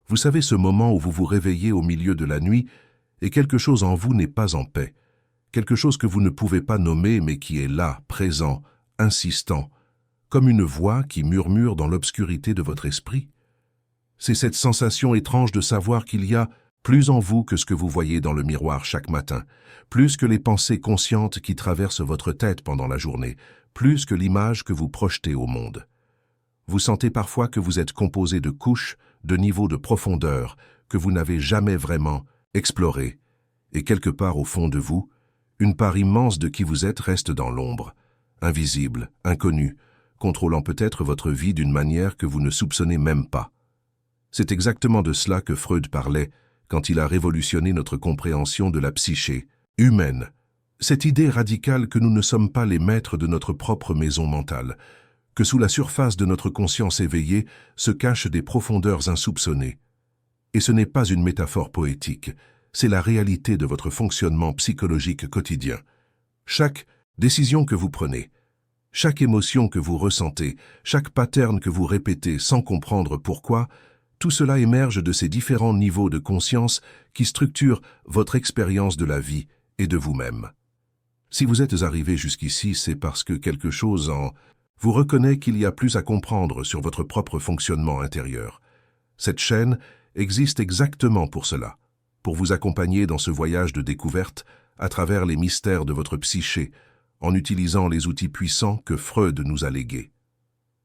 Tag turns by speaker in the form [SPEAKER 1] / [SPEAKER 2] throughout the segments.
[SPEAKER 1] Vous savez ce moment où vous vous réveillez au milieu de la nuit et quelque chose en vous n'est pas en paix, quelque chose que vous ne pouvez pas nommer mais qui est là, présent, insistant, comme une voix qui murmure dans l'obscurité de votre esprit. C'est cette sensation étrange de savoir qu'il y a plus en vous que ce que vous voyez dans le miroir chaque matin, plus que les pensées conscientes qui traversent votre tête pendant la journée, plus que l'image que vous projetez au monde. Vous sentez parfois que vous êtes composé de couches, de niveaux de profondeur que vous n'avez jamais vraiment explorés, et quelque part au fond de vous, une part immense de qui vous êtes reste dans l'ombre, invisible, inconnue, contrôlant peut-être votre vie d'une manière que vous ne soupçonnez même pas. C'est exactement de cela que Freud parlait quand il a révolutionné notre compréhension de la psyché humaine. Cette idée radicale que nous ne sommes pas les maîtres de notre propre maison mentale, que sous la surface de notre conscience éveillée se cachent des profondeurs insoupçonnées. Et ce n'est pas une métaphore poétique, c'est la réalité de votre fonctionnement psychologique quotidien. Chaque décision que vous prenez, chaque émotion que vous ressentez, chaque pattern que vous répétez sans comprendre pourquoi, tout cela émerge de ces différents niveaux de conscience qui structurent votre expérience de la vie et de vous-même. Si vous êtes arrivé jusqu'ici, c'est parce que quelque chose en vous reconnaît qu'il y a plus à comprendre sur votre propre fonctionnement intérieur. Cette chaîne existe exactement pour cela, pour vous accompagner dans ce voyage de découverte à travers les mystères de votre psyché, en utilisant les outils puissants que Freud nous a légués.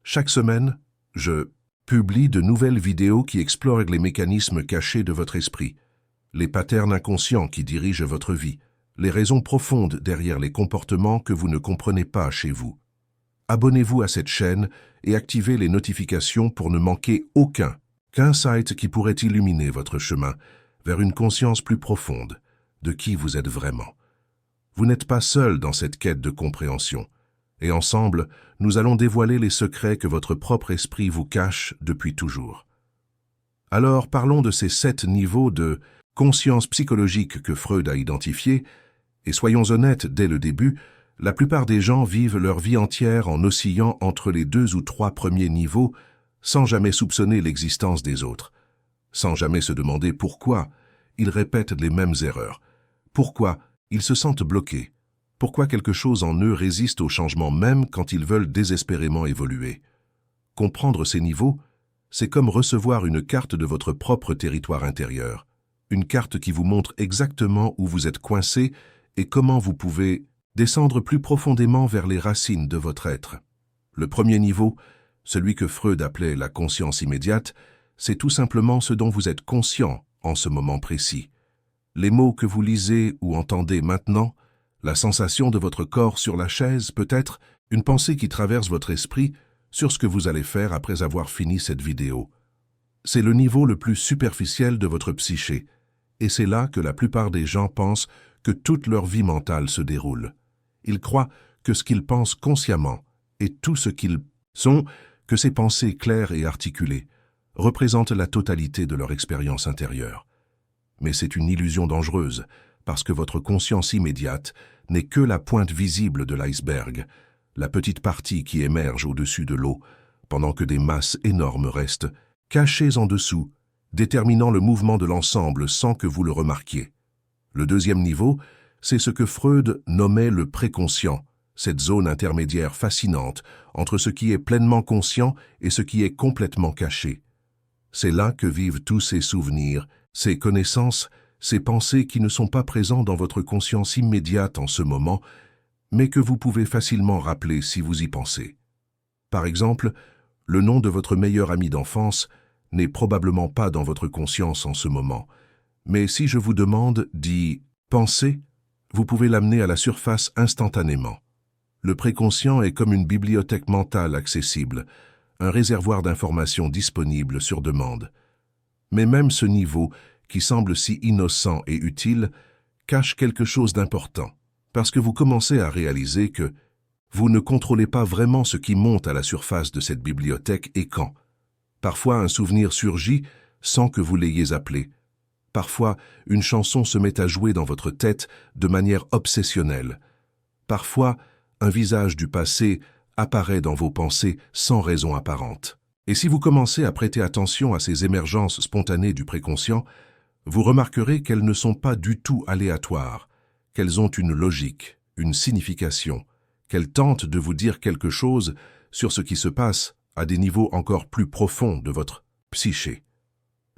[SPEAKER 1] Chaque semaine, je publie de nouvelles vidéos qui explorent les mécanismes cachés de votre esprit, les patterns inconscients qui dirigent votre vie, les raisons profondes derrière les comportements que vous ne comprenez pas chez vous. Abonnez-vous à cette chaîne et activez les notifications pour ne manquer aucun insight qui pourrait illuminer votre chemin vers une conscience plus profonde de qui vous êtes vraiment. Vous n'êtes pas seul dans cette quête de compréhension, et ensemble, nous allons dévoiler les secrets que votre propre esprit vous cache depuis toujours. Alors, parlons de ces 7 niveaux de conscience psychologique que Freud a identifiés, et soyons honnêtes dès le début, la plupart des gens vivent leur vie entière en oscillant entre les 2 ou 3 premiers niveaux sans jamais soupçonner l'existence des autres, sans jamais se demander pourquoi ils répètent les mêmes erreurs, pourquoi ils se sentent bloqués, pourquoi quelque chose en eux résiste au changement même quand ils veulent désespérément évoluer. Comprendre ces niveaux, c'est comme recevoir une carte de votre propre territoire intérieur, une carte qui vous montre exactement où vous êtes coincé et comment vous pouvez descendre plus profondément vers les racines de votre être. Le premier niveau, celui que Freud appelait la conscience immédiate, c'est tout simplement ce dont vous êtes conscient en ce moment précis. Les mots que vous lisez ou entendez maintenant, la sensation de votre corps sur la chaise, peut-être une pensée qui traverse votre esprit sur ce que vous allez faire après avoir fini cette vidéo. C'est le niveau le plus superficiel de votre psyché, et c'est là que la plupart des gens pensent que toute leur vie mentale se déroule. Ils croient que ce qu'ils pensent consciemment et tout ce qu'ils sont, que ces pensées claires et articulées, représentent la totalité de leur expérience intérieure. Mais c'est une illusion dangereuse, parce que votre conscience immédiate n'est que la pointe visible de l'iceberg, la petite partie qui émerge au-dessus de l'eau, pendant que des masses énormes restent cachées en dessous, déterminant le mouvement de l'ensemble sans que vous le remarquiez. Le deuxième niveau, c'est ce que Freud nommait le préconscient, cette zone intermédiaire fascinante entre ce qui est pleinement conscient et ce qui est complètement caché. C'est là que vivent tous ces souvenirs, ces connaissances, ces pensées qui ne sont pas présents dans votre conscience immédiate en ce moment, mais que vous pouvez facilement rappeler si vous y pensez. Par exemple, le nom de votre meilleur ami d'enfance n'est probablement pas dans votre conscience en ce moment, mais si je vous demande d'y penser, vous pouvez l'amener à la surface instantanément. Le préconscient est comme une bibliothèque mentale accessible, un réservoir d'informations disponibles sur demande. Mais même ce niveau, qui semble si innocent et utile, cache quelque chose d'important, parce que vous commencez à réaliser que vous ne contrôlez pas vraiment ce qui monte à la surface de cette bibliothèque et quand. Parfois un souvenir surgit sans que vous l'ayez appelé. Parfois une chanson se met à jouer dans votre tête de manière obsessionnelle. Parfois un visage du passé apparaît dans vos pensées sans raison apparente. Et si vous commencez à prêter attention à ces émergences spontanées du préconscient, vous remarquerez qu'elles ne sont pas du tout aléatoires, qu'elles ont une logique, une signification, qu'elles tentent de vous dire quelque chose sur ce qui se passe à des niveaux encore plus profonds de votre psyché.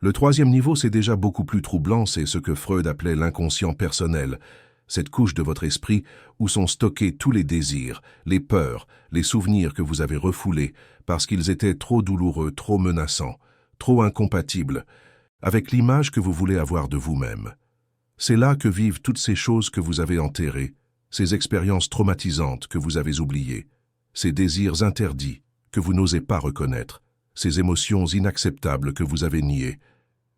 [SPEAKER 1] Le troisième niveau, c'est déjà beaucoup plus troublant, c'est ce que Freud appelait l'inconscient personnel, cette couche de votre esprit où sont stockés tous les désirs, les peurs, les souvenirs que vous avez refoulés parce qu'ils étaient trop douloureux, trop menaçants, trop incompatibles avec l'image que vous voulez avoir de vous-même. C'est là que vivent toutes ces choses que vous avez enterrées, ces expériences traumatisantes que vous avez oubliées, ces désirs interdits que vous n'osez pas reconnaître, ces émotions inacceptables que vous avez niées.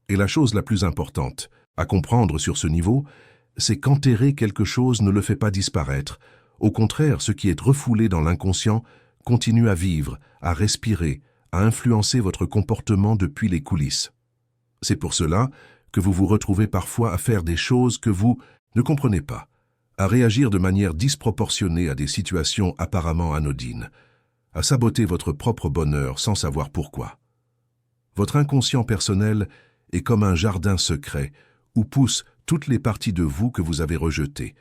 [SPEAKER 1] Et la chose la plus importante à comprendre sur ce niveau, c'est qu'enterrer quelque chose ne le fait pas disparaître. Au contraire, ce qui est refoulé dans l'inconscient continue à vivre, à respirer, à influencer votre comportement depuis les coulisses. C'est pour cela que vous vous retrouvez parfois à faire des choses que vous ne comprenez pas, à réagir de manière disproportionnée à des situations apparemment anodines, à saboter votre propre bonheur sans savoir pourquoi. Votre inconscient personnel est comme un jardin secret où poussent toutes les parties de vous que vous avez rejetées.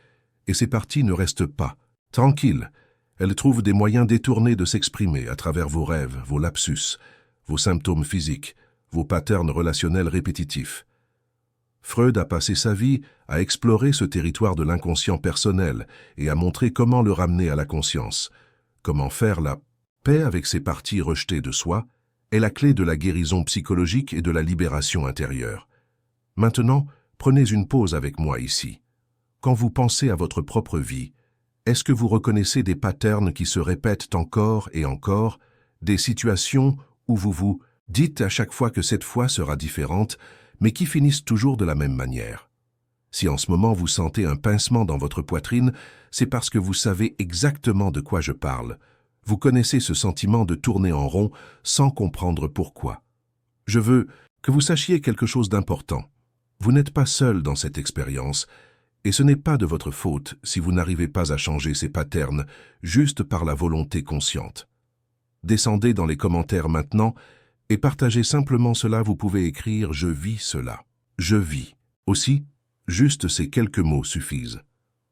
[SPEAKER 1] Et ces parties ne restent pas tranquilles. Elles trouvent des moyens détournés de s'exprimer à travers vos rêves, vos lapsus, vos symptômes physiques, vos patterns relationnels répétitifs. Freud a passé sa vie à explorer ce territoire de l'inconscient personnel et à montrer comment le ramener à la conscience. Comment faire la paix avec ces parties rejetées de soi est la clé de la guérison psychologique et de la libération intérieure. Maintenant, prenez une pause avec moi ici. Quand vous pensez à votre propre vie, est-ce que vous reconnaissez des patterns qui se répètent encore et encore, des situations où vous vous dites à chaque fois que cette fois sera différente, mais qui finissent toujours de la même manière? Si en ce moment vous sentez un pincement dans votre poitrine, c'est parce que vous savez exactement de quoi je parle. Vous connaissez ce sentiment de tourner en rond sans comprendre pourquoi. Je veux que vous sachiez quelque chose d'important. Vous n'êtes pas seul dans cette expérience, et ce n'est pas de votre faute si vous n'arrivez pas à changer ces patterns juste par la volonté consciente. Descendez dans les commentaires maintenant et partagez simplement cela. Vous pouvez écrire « Je vis cela »,« Je vis ». Aussi, juste ces quelques mots suffisent.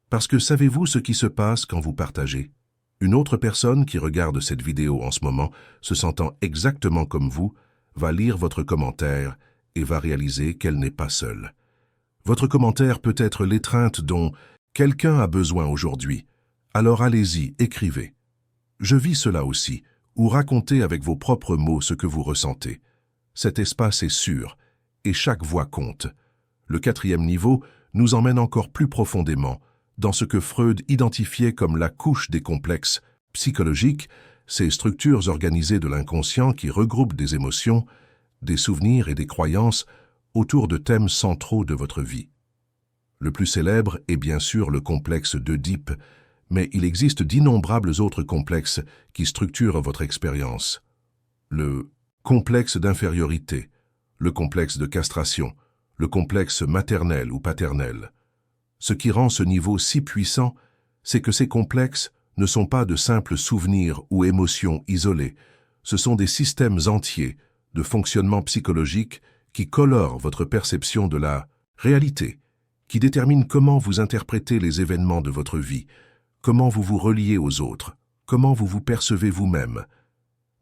[SPEAKER 1] Parce que savez-vous ce qui se passe quand vous partagez? Une autre personne qui regarde cette vidéo en ce moment, se sentant exactement comme vous, va lire votre commentaire et va réaliser qu'elle n'est pas seule. Votre commentaire peut être l'étreinte dont quelqu'un a besoin aujourd'hui. Alors allez-y, écrivez. Je vis cela aussi, ou racontez avec vos propres mots ce que vous ressentez. Cet espace est sûr, et chaque voix compte. Le quatrième niveau nous emmène encore plus profondément dans ce que Freud identifiait comme la couche des complexes psychologiques, ces structures organisées de l'inconscient qui regroupent des émotions, des souvenirs et des croyances autour de thèmes centraux de votre vie. Le plus célèbre est bien sûr le complexe d'Œdipe, mais il existe d'innombrables autres complexes qui structurent votre expérience. Le complexe d'infériorité, le complexe de castration, le complexe maternel ou paternel. Ce qui rend ce niveau si puissant, c'est que ces complexes ne sont pas de simples souvenirs ou émotions isolées, ce sont des systèmes entiers de fonctionnement psychologique qui colorent votre perception de la réalité, qui déterminent comment vous interprétez les événements de votre vie, comment vous vous reliez aux autres, comment vous vous percevez vous-même.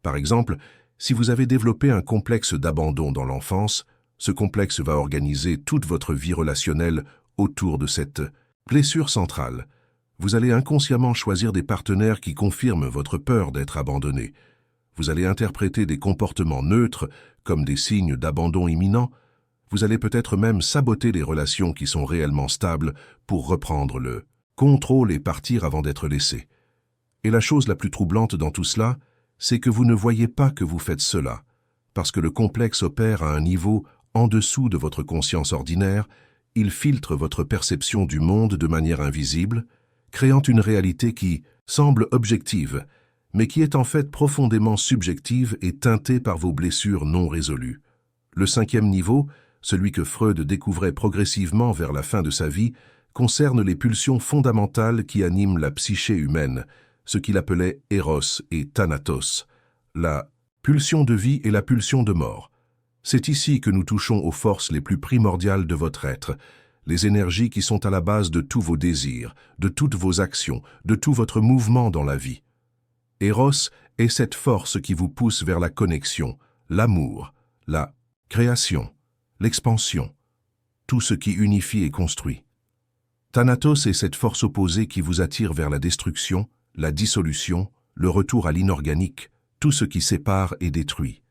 [SPEAKER 1] Par exemple, si vous avez développé un complexe d'abandon dans l'enfance, ce complexe va organiser toute votre vie relationnelle autour de cette blessure centrale. Vous allez inconsciemment choisir des partenaires qui confirment votre peur d'être abandonné. Vous allez interpréter des comportements neutres comme des signes d'abandon imminent. Vous allez peut-être même saboter les relations qui sont réellement stables pour reprendre le contrôle et partir avant d'être laissé. Et la chose la plus troublante dans tout cela, c'est que vous ne voyez pas que vous faites cela, parce que le complexe opère à un niveau en dessous de votre conscience ordinaire. Il filtre votre perception du monde de manière invisible, créant une réalité qui semble objective, mais qui est en fait profondément subjective et teintée par vos blessures non résolues. Le cinquième niveau, celui que Freud découvrait progressivement vers la fin de sa vie, concerne les pulsions fondamentales qui animent la psyché humaine, ce qu'il appelait Eros et Thanatos, la pulsion de vie et la pulsion de mort. C'est ici que nous touchons aux forces les plus primordiales de votre être, les énergies qui sont à la base de tous vos désirs, de toutes vos actions, de tout votre mouvement dans la vie. Eros est cette force qui vous pousse vers la connexion, l'amour, la création, l'expansion, tout ce qui unifie et construit. Thanatos est cette force opposée qui vous attire vers la destruction, la dissolution, le retour à l'inorganique, tout ce qui sépare et détruit.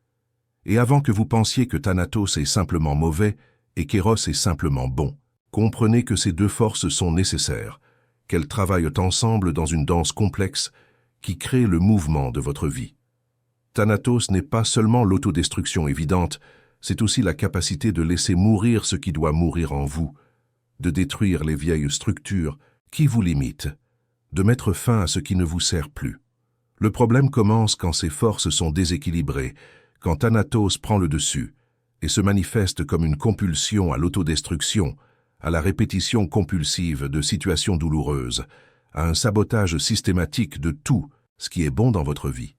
[SPEAKER 1] Et avant que vous pensiez que Thanatos est simplement mauvais et qu'Eros est simplement bon, comprenez que ces deux forces sont nécessaires, qu'elles travaillent ensemble dans une danse complexe qui crée le mouvement de votre vie. Thanatos n'est pas seulement l'autodestruction évidente, c'est aussi la capacité de laisser mourir ce qui doit mourir en vous, de détruire les vieilles structures qui vous limitent, de mettre fin à ce qui ne vous sert plus. Le problème commence quand ces forces sont déséquilibrées, quand Thanatos prend le dessus et se manifeste comme une compulsion à l'autodestruction, à la répétition compulsive de situations douloureuses, à un sabotage systématique de tout ce qui est bon dans votre vie.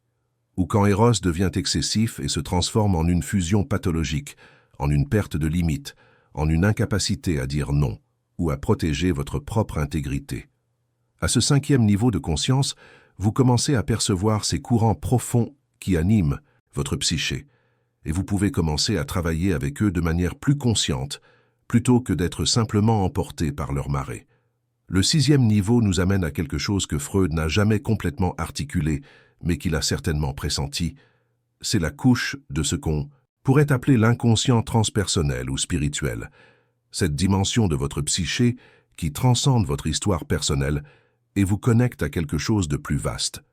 [SPEAKER 1] Ou quand Eros devient excessif et se transforme en une fusion pathologique, en une perte de limite, en une incapacité à dire non ou à protéger votre propre intégrité. À ce 5e niveau de conscience, vous commencez à percevoir ces courants profonds qui animent votre psyché, et vous pouvez commencer à travailler avec eux de manière plus consciente, plutôt que d'être simplement emporté par leur marée. Le 6e niveau nous amène à quelque chose que Freud n'a jamais complètement articulé, mais qu'il a certainement pressenti. C'est la couche de ce qu'on pourrait appeler l'inconscient transpersonnel ou spirituel, cette dimension de votre psyché qui transcende votre histoire personnelle et vous connecte à quelque chose de plus vaste.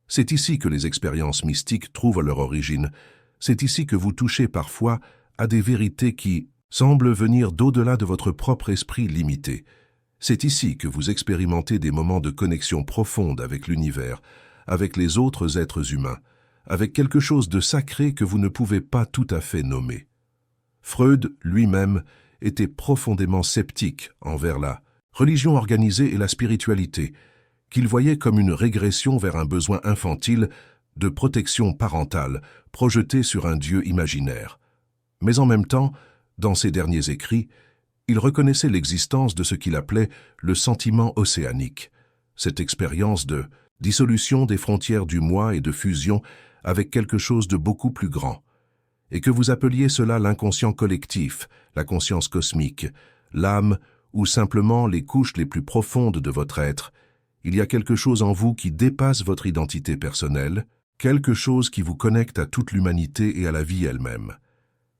[SPEAKER 1] C'est ici que les expériences mystiques trouvent leur origine, c'est ici que vous touchez parfois à des vérités qui semblent venir d'au-delà de votre propre esprit limité. C'est ici que vous expérimentez des moments de connexion profonde avec l'univers, avec les autres êtres humains, avec quelque chose de sacré que vous ne pouvez pas tout à fait nommer. Freud, lui-même, était profondément sceptique envers la religion organisée et la spiritualité, qu'il voyait comme une régression vers un besoin infantile de protection parentale projeté sur un Dieu imaginaire. Mais en même temps, dans ses derniers écrits, il reconnaissait l'existence de ce qu'il appelait le sentiment océanique, cette expérience de dissolution des frontières du moi et de fusion avec quelque chose de beaucoup plus grand, et que vous appeliez cela l'inconscient collectif, la conscience cosmique, l'âme ou simplement les couches les plus profondes de votre être. Il y a quelque chose en vous qui dépasse votre identité personnelle, quelque chose qui vous connecte à toute l'humanité et à la vie elle-même.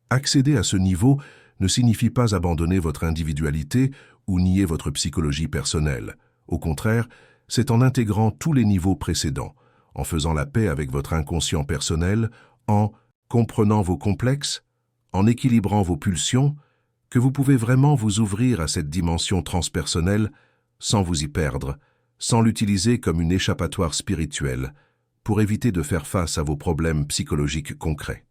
[SPEAKER 1] Accéder à ce niveau ne signifie pas abandonner votre individualité ou nier votre psychologie personnelle. Au contraire, c'est en intégrant tous les niveaux précédents, en faisant la paix avec votre inconscient personnel, en comprenant vos complexes, en équilibrant vos pulsions, que vous pouvez vraiment vous ouvrir à cette dimension transpersonnelle sans vous y perdre, sans l'utiliser comme une échappatoire spirituelle, pour éviter de faire face à vos problèmes psychologiques concrets.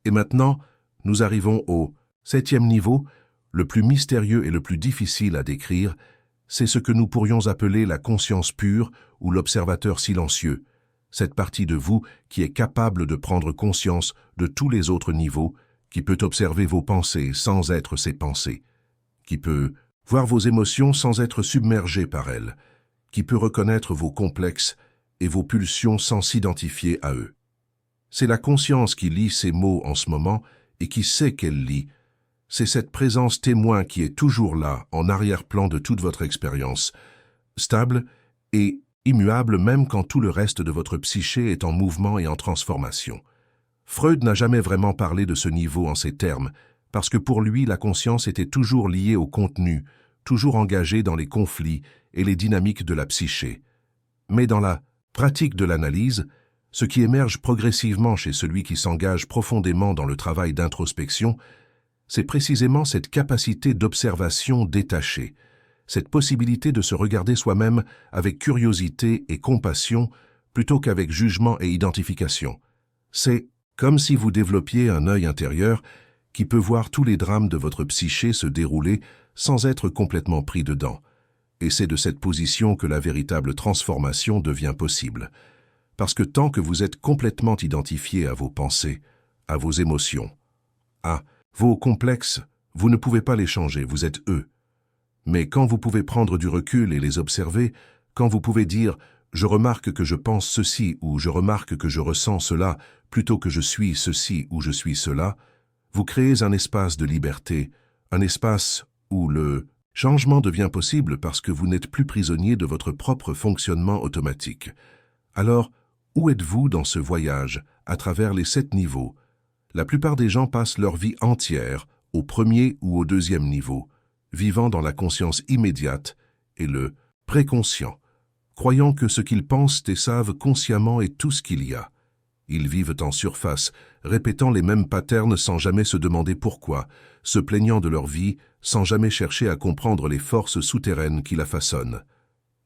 [SPEAKER 1] Et maintenant, nous arrivons au 7e niveau, le plus mystérieux et le plus difficile à décrire, c'est ce que nous pourrions appeler la conscience pure ou l'observateur silencieux, cette partie de vous qui est capable de prendre conscience de tous les autres niveaux, qui peut observer vos pensées sans être ces pensées, qui peut voir vos émotions sans être submergé par elles, qui peut reconnaître vos complexes et vos pulsions sans s'identifier à eux. C'est la conscience qui lit ces mots en ce moment et qui sait qu'elle lit. C'est cette présence témoin qui est toujours là, en arrière-plan de toute votre expérience, stable et immuable même quand tout le reste de votre psyché est en mouvement et en transformation. Freud n'a jamais vraiment parlé de ce niveau en ces termes, parce que pour lui, la conscience était toujours liée au contenu, toujours engagée dans les conflits et les dynamiques de la psyché. Mais dans la pratique de l'analyse, ce qui émerge progressivement chez celui qui s'engage profondément dans le travail d'introspection, c'est précisément cette capacité d'observation détachée, cette possibilité de se regarder soi-même avec curiosité et compassion plutôt qu'avec jugement et identification. C'est comme si vous développiez un œil intérieur qui peut voir tous les drames de votre psyché se dérouler sans être complètement pris dedans. Et c'est de cette position que la véritable transformation devient possible. parce que tant que vous êtes complètement identifié à vos pensées, à vos émotions, à vos complexes, vous ne pouvez pas les changer, vous êtes eux. Mais quand vous pouvez prendre du recul et les observer, quand vous pouvez dire « je remarque que je pense ceci » ou « je remarque que je ressens cela » plutôt que « je suis ceci » ou « je suis cela », vous créez un espace de liberté, un espace où le changement devient possible parce que vous n'êtes plus prisonnier de votre propre fonctionnement automatique. Alors, où êtes-vous dans ce voyage, à travers les 7 niveaux? La plupart des gens passent leur vie entière au premier ou au deuxième niveau, vivant dans la conscience immédiate et le préconscient, croyant que ce qu'ils pensent et savent consciemment est tout ce qu'il y a. Ils vivent en surface, répétant les mêmes patterns sans jamais se demander pourquoi, se plaignant de leur vie sans jamais chercher à comprendre les forces souterraines qui la façonnent.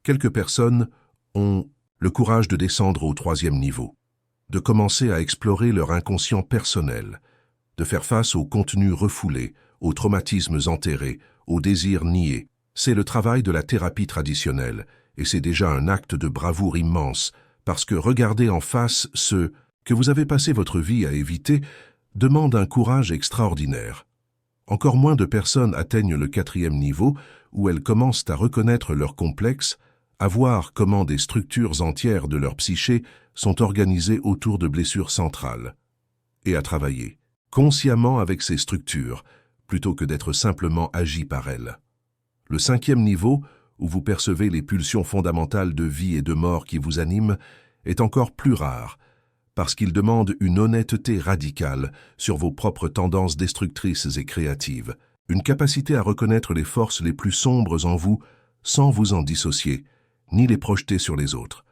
[SPEAKER 1] Quelques personnes ont le courage de descendre au 3e niveau, de commencer à explorer leur inconscient personnel, de faire face aux contenus refoulés, aux traumatismes enterrés, aux désirs niés. C'est le travail de la thérapie traditionnelle, et c'est déjà un acte de bravoure immense, parce que regarder en face ce que vous avez passé votre vie à éviter demande un courage extraordinaire. Encore moins de personnes atteignent le 4e niveau, où elles commencent à reconnaître leurs complexes, à voir comment des structures entières de leur psyché sont organisées autour de blessures centrales, et à travailler consciemment avec ces structures, plutôt que d'être simplement agi par elles. Le 5e niveau, où vous percevez les pulsions fondamentales de vie et de mort qui vous animent, est encore plus rare, parce qu'il demande une honnêteté radicale sur vos propres tendances destructrices et créatives, une capacité à reconnaître les forces les plus sombres en vous sans vous en dissocier, ni les projeter sur les autres.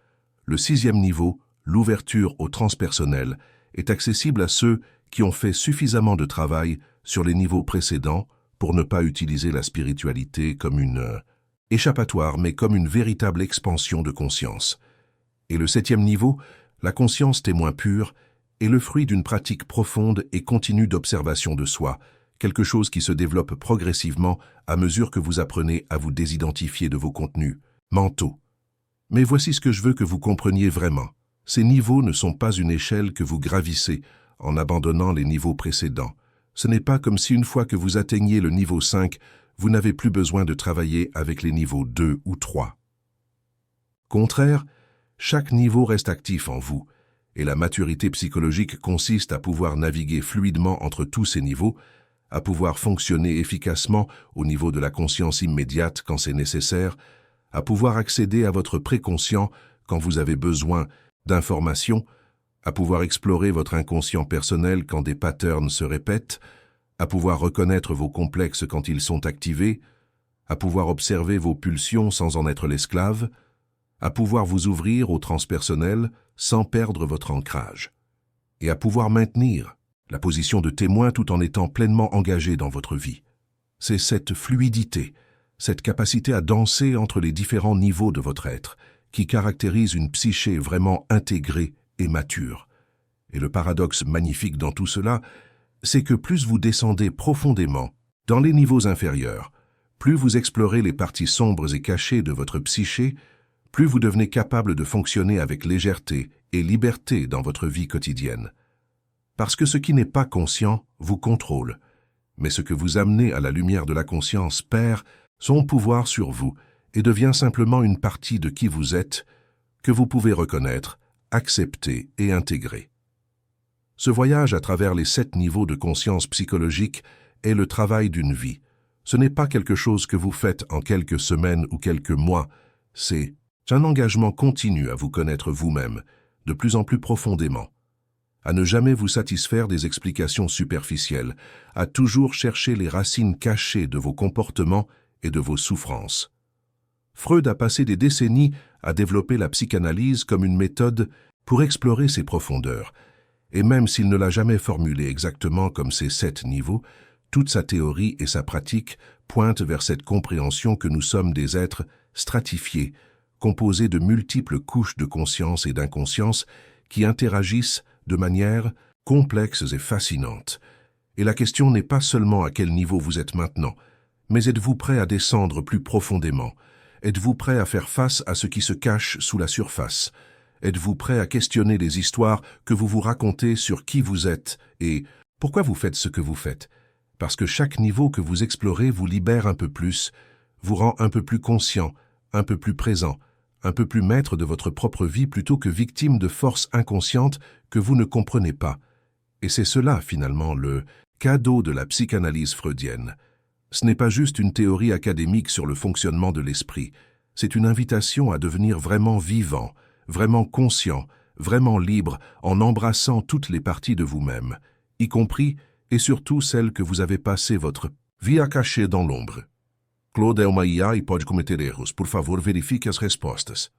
[SPEAKER 1] Le 6e niveau, l'ouverture au transpersonnel, est accessible à ceux qui ont fait suffisamment de travail sur les niveaux précédents pour ne pas utiliser la spiritualité comme une échappatoire, mais comme une véritable expansion de conscience. Et le 7e niveau, la conscience témoin pure, est le fruit d'une pratique profonde et continue d'observation de soi, quelque chose qui se développe progressivement à mesure que vous apprenez à vous désidentifier de vos contenus mentaux. Mais voici ce que je veux que vous compreniez vraiment. Ces niveaux ne sont pas une échelle que vous gravissez en abandonnant les niveaux précédents. Ce n'est pas comme si une fois que vous atteignez le niveau 5, vous n'avez plus besoin de travailler avec les niveaux 2 ou 3. Contraire, chaque niveau reste actif en vous, et la maturité psychologique consiste à pouvoir naviguer fluidement entre tous ces niveaux, à pouvoir fonctionner efficacement au niveau de la conscience immédiate quand c'est nécessaire, à pouvoir accéder à votre préconscient quand vous avez besoin d'informations, à pouvoir explorer votre inconscient personnel quand des patterns se répètent, à pouvoir reconnaître vos complexes quand ils sont activés, à pouvoir observer vos pulsions sans en être l'esclave, à pouvoir vous ouvrir au transpersonnel sans perdre votre ancrage, et à pouvoir maintenir la position de témoin tout en étant pleinement engagé dans votre vie. C'est cette fluidité, cette capacité à danser entre les différents niveaux de votre être, qui caractérise une psyché vraiment intégrée et mature. Et le paradoxe magnifique dans tout cela, c'est que plus vous descendez profondément dans les niveaux inférieurs, plus vous explorez les parties sombres et cachées de votre psyché, plus vous devenez capable de fonctionner avec légèreté et liberté dans votre vie quotidienne. Parce que ce qui n'est pas conscient vous contrôle, mais ce que vous amenez à la lumière de la conscience perd son pouvoir sur vous et devient simplement une partie de qui vous êtes que vous pouvez reconnaître, accepter et intégrer. Ce voyage à travers les 7 niveaux de conscience psychologique est le travail d'une vie. Ce n'est pas quelque chose que vous faites en quelques semaines ou quelques mois, c'est un engagement continu à vous connaître vous-même, de plus en plus profondément, à ne jamais vous satisfaire des explications superficielles, à toujours chercher les racines cachées de vos comportements et de vos souffrances. Freud a passé des décennies à développer la psychanalyse comme une méthode pour explorer ses profondeurs, et même s'il ne l'a jamais formulée exactement comme ces 7 niveaux, toute sa théorie et sa pratique pointent vers cette compréhension que nous sommes des êtres stratifiés, composés de multiples couches de conscience et d'inconscience qui interagissent de manière complexes et fascinantes. Et la question n'est pas seulement à quel niveau vous êtes maintenant, mais êtes-vous prêt à descendre plus profondément? Êtes-vous prêt à faire face à ce qui se cache sous la surface? Êtes-vous prêt à questionner les histoires que vous vous racontez sur qui vous êtes et pourquoi vous faites ce que vous faites? Parce que chaque niveau que vous explorez vous libère un peu plus, vous rend un peu plus conscient, un peu plus présent, un peu plus maître de votre propre vie plutôt que victime de forces inconscientes que vous ne comprenez pas. Et c'est cela, finalement, le cadeau de la psychanalyse freudienne. Ce n'est pas juste une théorie académique sur le fonctionnement de l'esprit, c'est une invitation à devenir vraiment vivant, vraiment conscient, vraiment libre en embrassant toutes les parties de vous-même, y compris et surtout celles que vous avez passé votre vie à cacher dans l'ombre. Claude é uma IA e pode cometer erros. Por favor, verifique as respostas.